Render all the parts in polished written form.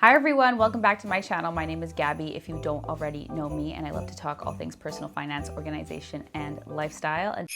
Hi everyone, welcome back to my channel. My name is Gabby if you don't already know me, and I love to talk all things personal finance, organization, and lifestyle. And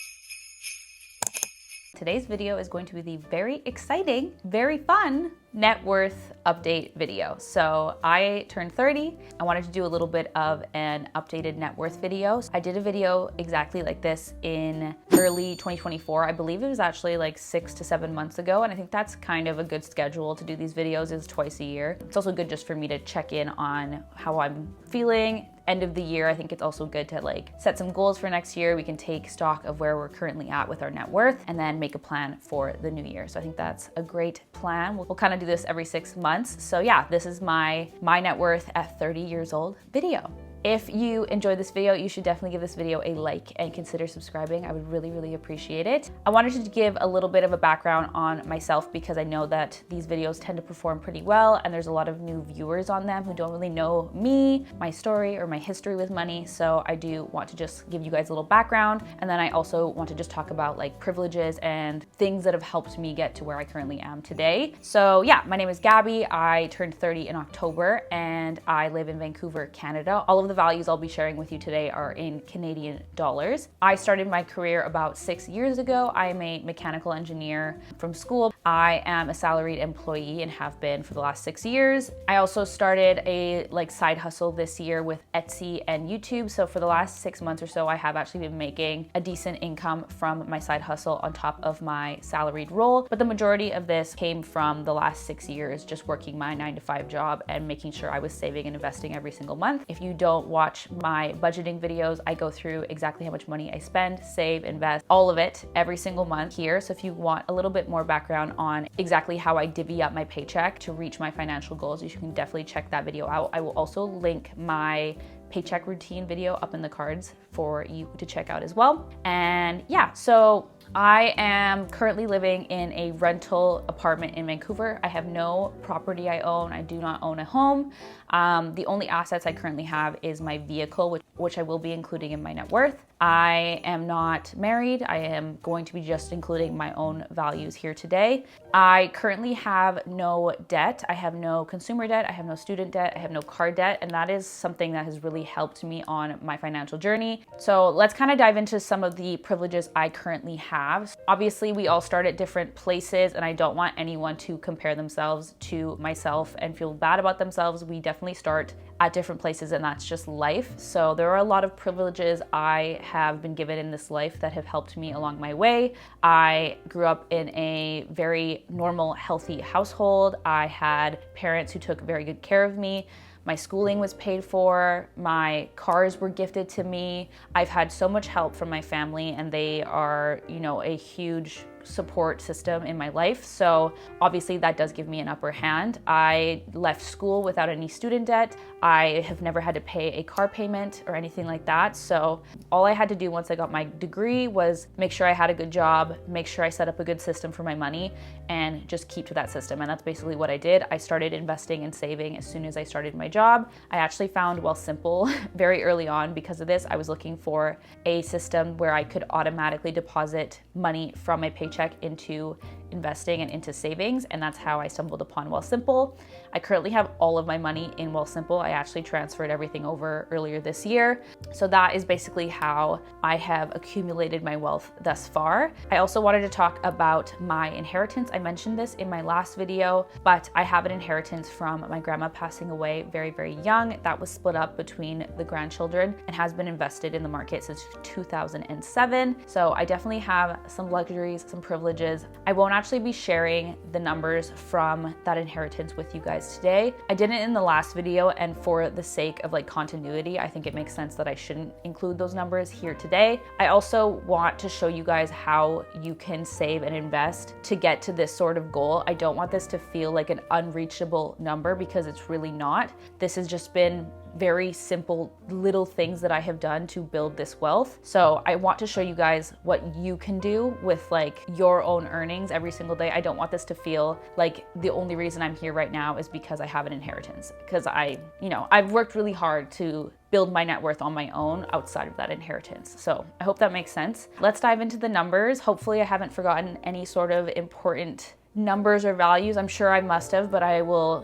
today's video is going to be the very exciting, very fun net worth update video. So I turned 30. I wanted to do a little bit of an updated net worth video. I did a video exactly like this in early 2024. I believe it was actually like 6 to 7 months ago. And I think that's kind of a good schedule to do these videos, is twice a year. It's also good just for me to check in on how I'm feeling. End of the year, I think it's also good to like set some goals for next year. We can take stock of where we're currently at with our net worth and then make a plan for the new year. So I think that's a great plan. We'll kind of do this every 6 months. So yeah, this is my net worth at 30 years old video. If you enjoyed this video, you should definitely give this video a like and consider subscribing. I would really, really appreciate it. I wanted to give a little bit of a background on myself because I know that these videos tend to perform pretty well and there's a lot of new viewers on them who don't really know me, my story, or my history with money. So I do want to just give you guys a little background. And then I also want to just talk about like privileges and things that have helped me get to where I currently am today. So yeah, my name is Gabby. I turned 30 in October and I live in Vancouver, Canada. All of the values I'll be sharing with you today are in Canadian dollars. I started my career about 6 years ago. I am a mechanical engineer from school. I am a salaried employee and have been for the last 6 years. I also started a side hustle this year with Etsy and YouTube. So for the last 6 months or so, I have actually been making a decent income from my side hustle on top of my salaried role. But the majority of this came from the last 6 years, just working my 9-to-5 job and making sure I was saving and investing every single month. If you don't watch my budgeting videos, I go through exactly how much money I spend, save, invest, all of it every single month here. So if you want a little bit more background on exactly how I divvy up my paycheck to reach my financial goals, you can definitely check that video out. I will also link my paycheck routine video up in the cards for you to check out as well. And yeah, so I am currently living in a rental apartment in Vancouver. I have no property I own. I do not own a home. The only assets I currently have is my vehicle, which I will be including in my net worth. I am not married. I am going to be just including my own values here today. I currently have no debt. I have no consumer debt. I have no student debt. I have no car debt. And that is something that has really helped me on my financial journey. So let's kind of dive into some of the privileges I currently have. Obviously, we all start at different places and I don't want anyone to compare themselves to myself and feel bad about themselves. We definitely start at different places and that's just life. So there are a lot of privileges I have been given in this life that have helped me along my way. I grew up in a very normal, healthy household. I had parents who took very good care of me. My schooling was paid for, my cars were gifted to me. I've had so much help from my family and they are, a huge support system in my life. So obviously that does give me an upper hand. I left school without any student debt. I have never had to pay a car payment or anything like that. So all I had to do once I got my degree was make sure I had a good job, make sure I set up a good system for my money and just keep to that system. And that's basically what I did. I started investing and saving as soon as I started my job. I actually found Wealthsimple very early on because of this. I was looking for a system where I could automatically deposit money from my paycheck into investing and into savings, and that's how I stumbled upon Wealthsimple. I currently have all of my money in Wealthsimple. I actually transferred everything over earlier this year. So that is basically how I have accumulated my wealth thus far. I also wanted to talk about my inheritance. I mentioned this in my last video, but I have an inheritance from my grandma passing away very, very young. That was split up between the grandchildren and has been invested in the market since 2007. So I definitely have some luxuries, some privileges. I won't actually be sharing the numbers from that inheritance with you guys today. I didn't in the last video, and for the sake of continuity, I think it makes sense that I shouldn't include those numbers here today. I also want to show you guys how you can save and invest to get to this sort of goal. I don't want this to feel like an unreachable number because it's really not. This has just been very simple little things that I have done to build this wealth. So I want to show you guys what you can do with your own earnings every single day. I don't want this to feel like the only reason I'm here right now is because I have an inheritance, because I've worked really hard to build my net worth on my own outside of that inheritance. So I hope that makes sense. Let's dive into the numbers. Hopefully I haven't forgotten any sort of important numbers or values. I'm sure I must have, but I will,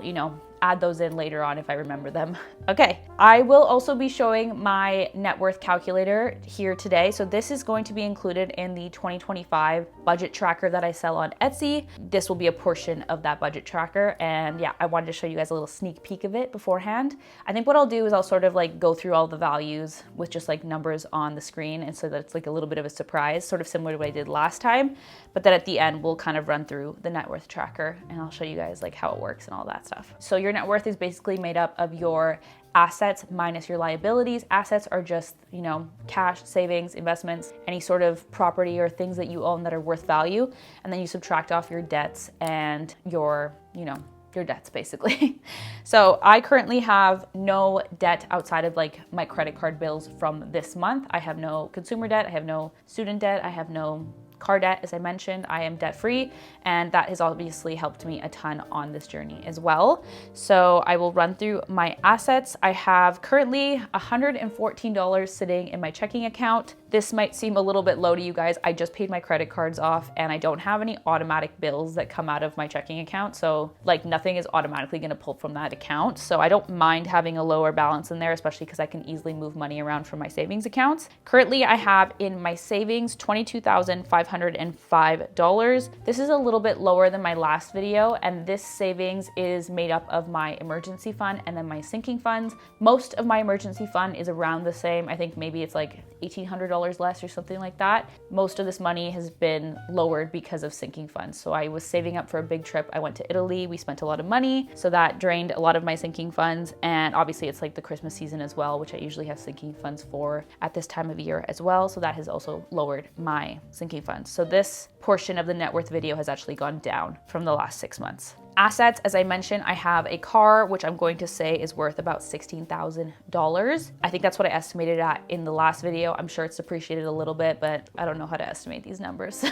add those in later on if I remember them. Okay, I will also be showing my net worth calculator here today. So this is going to be included in the 2025 budget tracker that I sell on Etsy. This will be a portion of that budget tracker. And yeah, I wanted to show you guys a little sneak peek of it beforehand. I think what I'll do is I'll sort of like go through all the values with just like numbers on the screen, and so that it's like a little bit of a surprise, sort of similar to what I did last time. But then at the end, we'll kind of run through the net worth tracker and I'll show you guys like how it works and all that stuff. So your net worth is basically made up of your assets minus your liabilities. Assets are just, you know, cash, savings, investments, any sort of property or things that you own that are worth value. And then you subtract off your debts and your, you know, your debts basically. So I currently have no debt outside of like my credit card bills from this month. I have no consumer debt. I have no student debt. I have no car debt. As I mentioned, I am debt free, and that has obviously helped me a ton on this journey as well. So I will run through my assets. I have currently $114 sitting in my checking account. This might seem a little bit low to you guys. I just paid my credit cards off and I don't have any automatic bills that come out of my checking account. So like nothing is automatically gonna pull from that account. So I don't mind having a lower balance in there, especially because I can easily move money around from my savings accounts. Currently, I have in my savings $22,505. This is a little bit lower than my last video, and this savings is made up of my emergency fund and then my sinking funds. Most of my emergency fund is around the same. I think maybe it's like $1,800 less or something like that. Most of this money has been lowered because of sinking funds. So I was saving up for a big trip. I went to Italy. We spent a lot of money. So that drained a lot of my sinking funds. And obviously it's like the Christmas season as well, which I usually have sinking funds for at this time of year as well. So that has also lowered my sinking funds. So this portion of the net worth video has actually gone down from the last 6 months. Assets, as I mentioned, I have a car, which I'm going to say is worth about $16,000. I think that's what I estimated at in the last video. I'm sure it's depreciated a little bit, but I don't know how to estimate these numbers.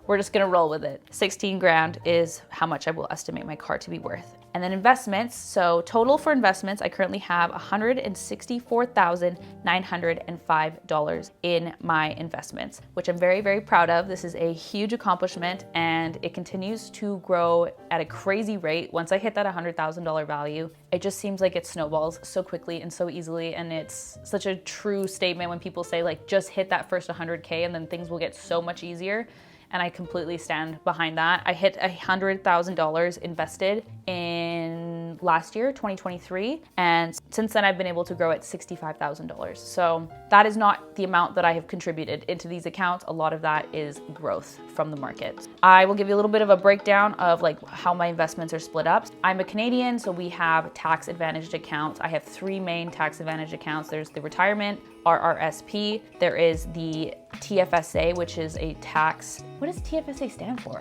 We're just gonna roll with it. 16 grand is how much I will estimate my car to be worth. And then investments, so total for investments, I currently have $164,905 in my investments, which I'm very, very proud of. This is a huge accomplishment and it continues to grow at a crazy rate. Once I hit that $100,000 value, it just seems like it snowballs so quickly and so easily. And it's such a true statement when people say like, just hit that first 100K and then things will get so much easier. And I completely stand behind that. I hit $100,000 invested in last year, 2023. And since then I've been able to grow at $65,000. So that is not the amount that I have contributed into these accounts. A lot of that is growth from the market. I will give you a little bit of a breakdown of like how my investments are split up. I'm a Canadian, so we have tax advantaged accounts. I have 3 main tax advantaged accounts. There's the retirement, RRSP. There is the TFSA, which is a tax. What does TFSA stand for?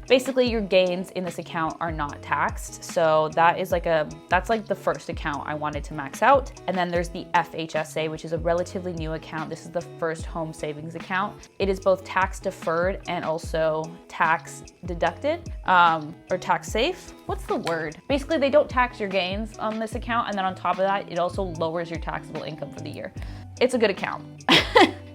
Basically your gains in this account are not taxed. So that is that's like the first account I wanted to max out. And then there's the FHSA, which is a relatively new account. This is the first home savings account. It is both tax deferred and also tax deducted, or tax safe. What's the word? Basically, they don't tax your gains on this account. And then on top of that, it also lowers your taxable income for the year. It's a good account.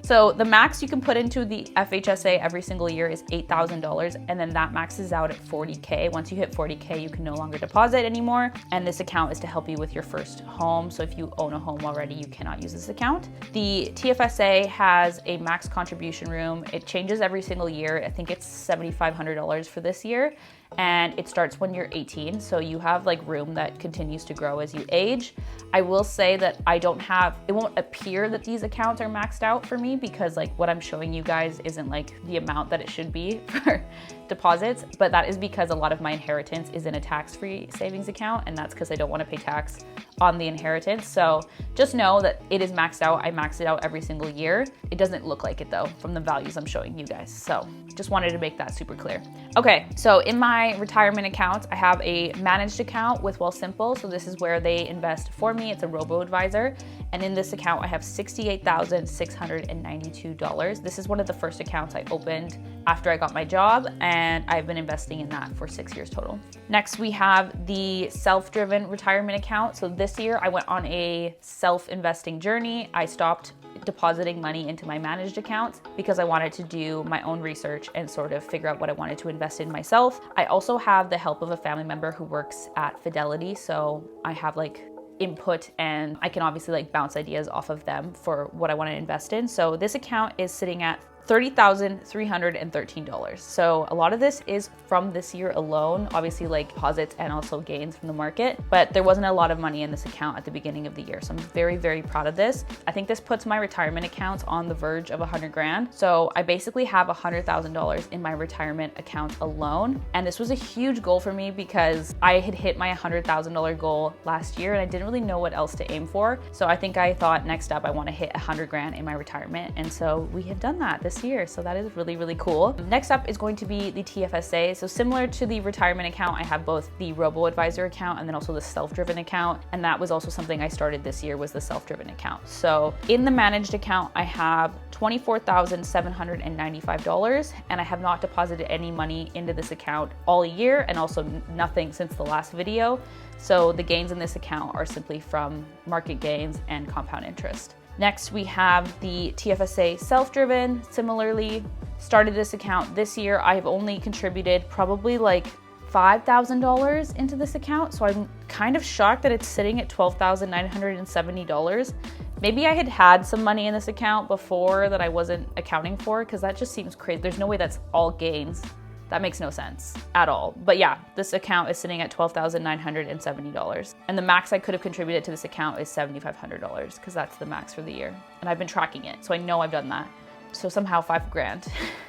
So the max you can put into the FHSA every single year is $8,000, and then that maxes out at 40K. Once you hit 40K, you can no longer deposit anymore. And this account is to help you with your first home. So if you own a home already, you cannot use this account. The TFSA has a max contribution room. It changes every single year. I think it's $7,500 for this year. And it starts when you're 18. So you have like room that continues to grow as you age. I will say that it won't appear that these accounts are maxed out for me because like what I'm showing you guys isn't like the amount that it should be for deposits, but that is because a lot of my inheritance is in a tax-free savings account, and that's because I don't want to pay tax on the inheritance. So just know that it is maxed out. I max it out every single year. It doesn't look like it though from the values I'm showing you guys. So just wanted to make that super clear. Okay, so in my retirement accounts, I have a managed account with Wealthsimple. So this is where they invest for me. It's a robo-advisor. And in this account, I have $68,692. This is one of the first accounts I opened after I got my job, and I've been investing in that for 6 years total. Next, we have the self-driven retirement account. So this year I went on a self-investing journey. I stopped depositing money into my managed accounts because I wanted to do my own research and sort of figure out what I wanted to invest in myself. I also have the help of a family member who works at Fidelity, so I have like input and I can obviously like bounce ideas off of them for what I want to invest in. So this account is sitting at $30,313. So a lot of this is from this year alone, obviously like deposits and also gains from the market, but there wasn't a lot of money in this account at the beginning of the year. So I'm very, very proud of this. I think this puts my retirement accounts on the verge of 100 grand. So I basically have $100,000 in my retirement account alone. And this was a huge goal for me because I had hit my $100,000 goal last year and I didn't really know what else to aim for. So I think I thought next up, I want to hit 100 grand in my retirement. And so we have done that this year. So that is really, really cool. Next up is going to be the TFSA. So similar to the retirement account, I have both the robo-advisor account and then also the self-driven account. And that was also something I started this year, was the self-driven account. So in the managed account, I have $24,795 and I have not deposited any money into this account all year and also nothing since the last video. So the gains in this account are simply from market gains and compound interest. Next, we have the TFSA self-driven. Similarly, started this account this year. I've only contributed probably like $5,000 into this account. So I'm kind of shocked that it's sitting at $12,970. Maybe I had some money in this account before that I wasn't accounting for, because that just seems crazy. There's no way that's all gains. That makes no sense at all. But yeah, this account is sitting at $12,970. And the max I could have contributed to this account is $7,500 because that's the max for the year. And I've been tracking it, so I know I've done that. So somehow 5 grand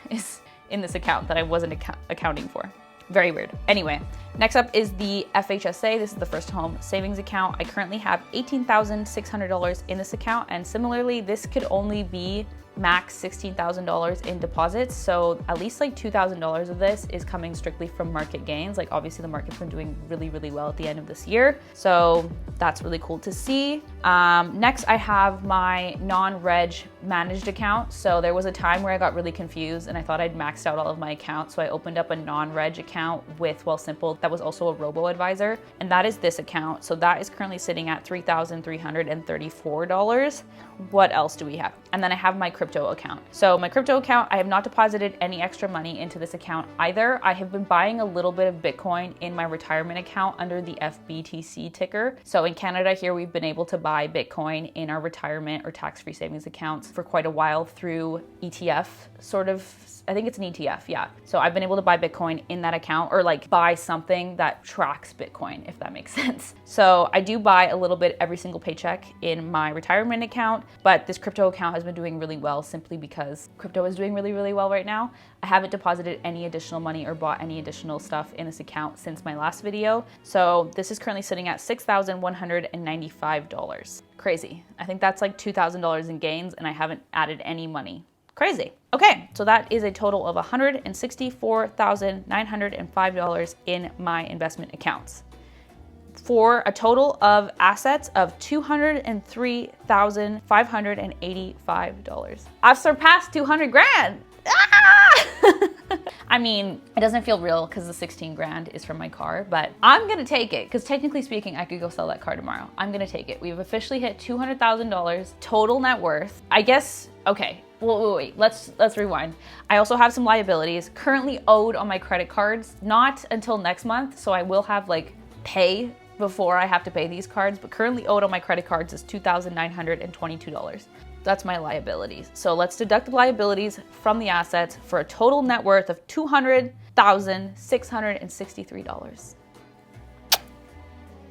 is in this account that I wasn't accounting for. Very weird. Anyway, next up is the FHSA. This is the first home savings account. I currently have $18,600 in this account. And similarly, this could only be max $16,000 in deposits. So at least like $2,000 of this is coming strictly from market gains. Like obviously the market's been doing really, really well at the end of this year. So that's really cool to see. Next, I have my non-reg managed account. So there was a time where I got really confused and I thought I'd maxed out all of my accounts. So I opened up a non-reg account with Wealthsimple that was also a robo-advisor. And that is this account. So that is currently sitting at $3,334. What else do we have? And then I have my crypto account. So my crypto account, I have not deposited any extra money into this account either. I have been buying a little bit of Bitcoin in my retirement account under the FBTC ticker. So in Canada here, we've been able to buy Bitcoin in our retirement or tax-free savings accounts for quite a while through ETF, sort of. I think it's an ETF, yeah. So I've been able to buy Bitcoin in that account, or like buy something that tracks Bitcoin, if that makes sense. So I do buy a little bit every single paycheck in my retirement account, but this crypto account has been doing really well simply because crypto is doing really, really well right now. I haven't deposited any additional money or bought any additional stuff in this account since my last video. So this is currently sitting at $6,195. Crazy. I think that's like $2,000 in gains and I haven't added any money. Crazy. Okay, so that is a total of $164,905 in my investment accounts for a total of assets of $203,585. I've surpassed 200 grand. Ah! I mean, it doesn't feel real because the 16 grand is from my car, but I'm gonna take it because technically speaking, I could go sell that car tomorrow. I'm gonna take it. We've officially hit $200,000 total net worth. I guess, okay. Well, wait, let's rewind. I also have some liabilities currently owed on my credit cards, not until next month. So I will have like pay before I have to pay these cards, but currently owed on my credit cards is $2,922. That's my liabilities. So let's deduct the liabilities from the assets for a total net worth of $200,663.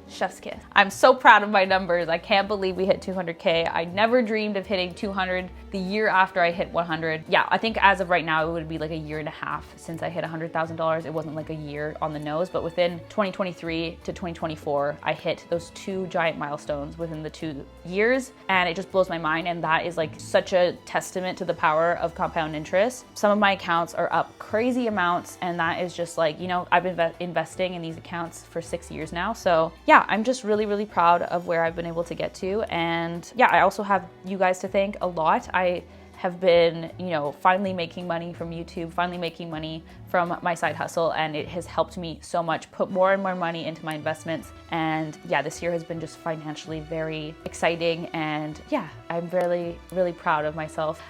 Chef's kiss. I'm so proud of my numbers. I can't believe we hit 200K. I never dreamed of hitting 200 the year after I hit 100. Yeah, I think as of right now, it would be like a year and a half since I hit $100,000. It wasn't like a year on the nose, but within 2023 to 2024, I hit those 2 giant milestones within the 2 years. And it just blows my mind. And that is like such a testament to the power of compound interest. Some of my accounts are up crazy amounts. And that is just like, you know, I've been investing in these accounts for 6 years now. So yeah, I'm just really, really proud of where I've been able to get to. And yeah, I also have you guys to thank a lot. I have been, you know, finally making money from YouTube, finally making money from my side hustle, and it has helped me so much put more and more money into my investments. And yeah, this year has been just financially very exciting, and yeah, I'm really, really proud of myself.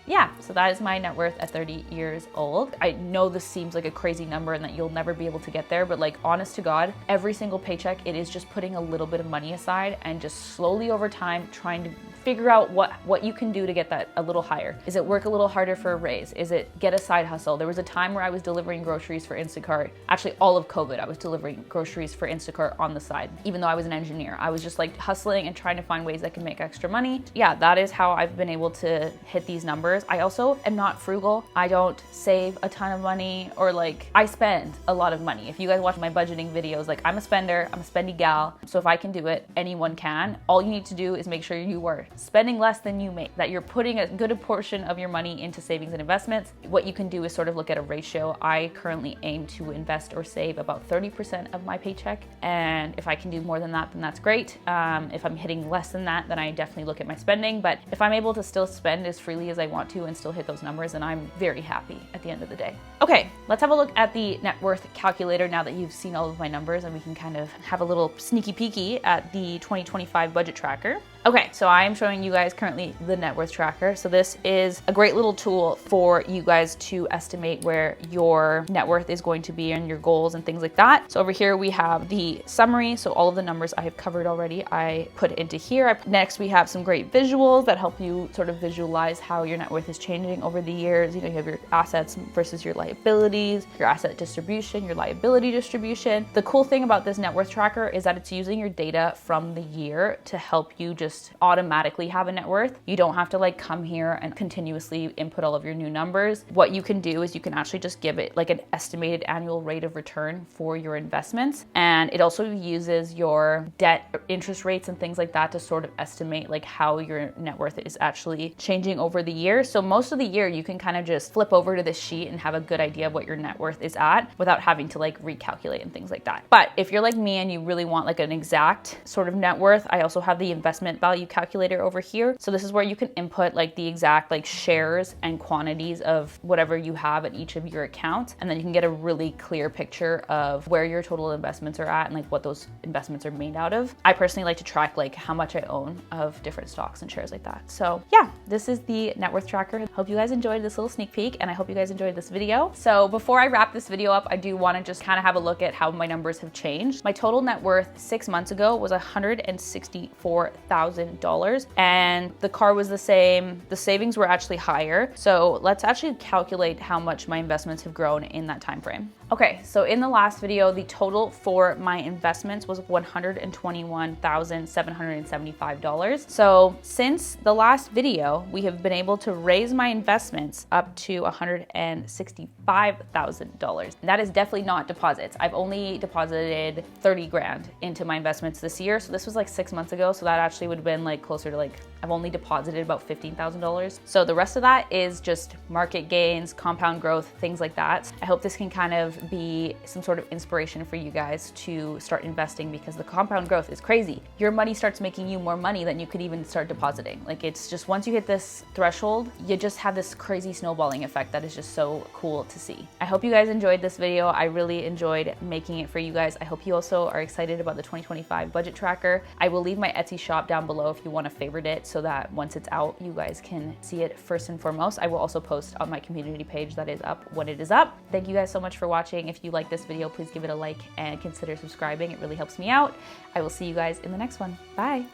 Yeah, so that is my net worth at 30 years old. I know this seems like a crazy number and that you'll never be able to get there, but like, honest to God, every single paycheck, it is just putting a little bit of money aside and just slowly over time trying to figure out what you can do to get that a little higher. Is it work a little harder for a raise? Is it get a side hustle? There was a time where I was delivering groceries for Instacart. Actually, all of COVID, I was delivering groceries for Instacart on the side. Even though I was an engineer, I was just like hustling and trying to find ways I can make extra money. Yeah, that is how I've been able to hit these numbers. I also am not frugal. I don't save a ton of money, or like, I spend a lot of money. If you guys watch my budgeting videos, like, I'm a spender, I'm a spendy gal. So if I can do it, anyone can. All you need to do is make sure you are spending less than you make, that you're putting a good portion of your money into savings and investments. What you can do is sort of look at a ratio. I currently aim to invest or save about 30% of my paycheck. And if I can do more than that, then that's great. If I'm hitting less than that, then I definitely look at my spending. But if I'm able to still spend as freely as I want to and still hit those numbers, then I'm very happy at the end of the day. Okay, let's have a look at the net worth calculator now that you've seen all of my numbers, and we can kind of have a little sneaky peeky at the 2025 budget tracker. Okay, so I am showing you guys currently the net worth tracker. So this is a great little tool for you guys to estimate where your net worth is going to be and your goals and things like that. So over here we have the summary. So all of the numbers I have covered already, I put into here. Next, we have some great visuals that help you sort of visualize how your net worth is changing over the years. You know, you have your assets versus your liabilities, your asset distribution, your liability distribution. The cool thing about this net worth tracker is that it's using your data from the year to help you just automatically have a net worth. You don't have to like come here and continuously input all of your new numbers. What you can do is you can actually just give it like an estimated annual rate of return for your investments. And it also uses your debt interest rates and things like that to sort of estimate like how your net worth is actually changing over the year. So most of the year you can kind of just flip over to this sheet and have a good idea of what your net worth is at without having to like recalculate and things like that. But if you're like me and you really want like an exact sort of net worth, I also have the investment value calculator over here. So this is where you can input like the exact like shares and quantities of whatever you have at each of your accounts. And then you can get a really clear picture of where your total investments are at and like what those investments are made out of. I personally like to track like how much I own of different stocks and shares like that. So yeah, this is the net worth tracker. Hope you guys enjoyed this little sneak peek, and I hope you guys enjoyed this video. So before I wrap this video up, I do want to just kind of have a look at how my numbers have changed. My total net worth 6 months ago was $164,000, and the car was the same. The savings were actually higher. So let's actually calculate how much my investments have grown in that time frame. Okay, so in the last video, the total for my investments was $121,775. So since the last video, we have been able to raise my investments up to $165,000. That is definitely not deposits. I've only deposited 30 grand into my investments this year. So this was like 6 months ago. So that actually would have been like closer to like, I've only deposited about $15,000. So the rest of that is just market gains, compound growth, things like that. I hope this can kind of be some sort of inspiration for you guys to start investing, because the compound growth is crazy. Your money starts making you more money than you could even start depositing. Like, it's just, once you hit this threshold, you just have this crazy snowballing effect that is just so cool to see. I hope you guys enjoyed this video. I really enjoyed making it for you guys. I hope you also are excited about the 2025 budget tracker. I will leave my Etsy shop down below if you want to favorite it, so that once it's out, you guys can see it first and foremost. I will also post on my community page that is up when it is up. Thank you guys so much for watching. If you like this video, please give it a like and consider subscribing. It really helps me out. I will see you guys in the next one. Bye.